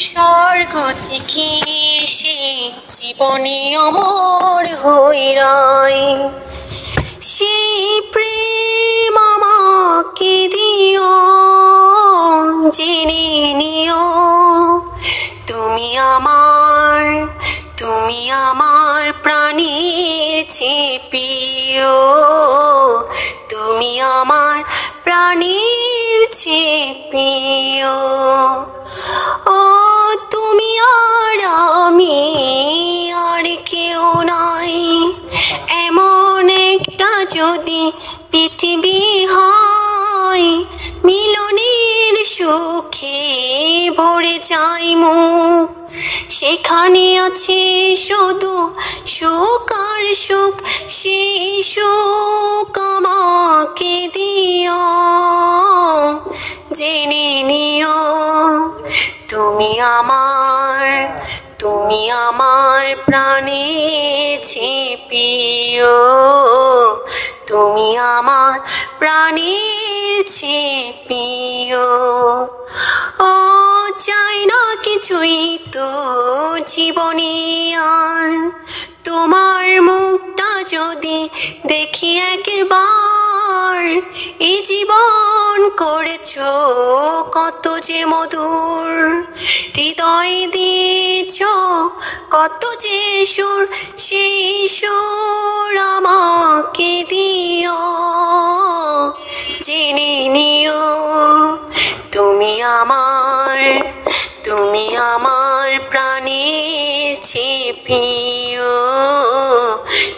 স্বর্গ থেকে এসে জীবনে অমর হয়ে রয়, সেই প্রেম আমাকে দিও, জেনে নিও তুমি আমার প্রাণের চেয়ে প্রিয়, তুমি আমার প্রাণের চেয়ে প্রিয়। ও তুমি আর আমি আর কেউ নাই, এমন একটা যদি পৃথিবী হয়, মিলনের সুখে ভরে যাই মুখ, সেখানে আছে শুধু সুখ আর সুখ, সেই সুখ আমাকে দিও, জেনে নিও তুমি আমার প্রাণের চেয়ে প্রিয়, তুমি আমার প্রাণের চেয়ে প্রিয়। ও চাই না কিছুই তো জীবনে আর, তোমার মুখটা যদি দেখি একবার, এই জীবন করেছো কত যে মধুর, হৃদয় দিয়েছ কত যে সুর, সেই সুর আমাকে দিও, জেনে নিও তুমি আমার প্রাণের চেয়ে প্রিয়,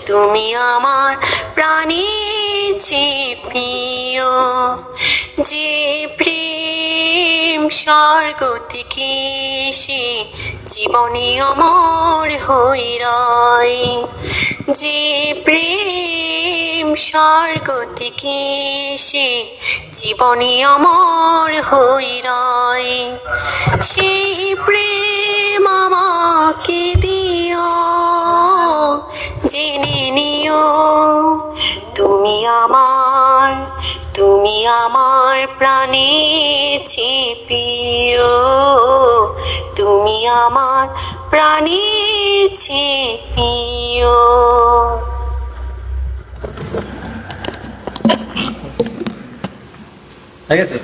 তুমি আমার প্রাণের চেয়ে প্রিয়। যে প্রেম স্বর্গ থেকে এসে জীবনে অমর হয়ে রয়, যে প্রেম স্বর্গ থেকে এসে জীবনে অমর হয়ে রয়, সেই প্রেম আমাকে দিও, জেনে নিও তুমি আমার প্রাণের চেয়ে প্রিয়, তুমি আমার প্রাণের চেয়ে প্রিয়। ঠিক আছে।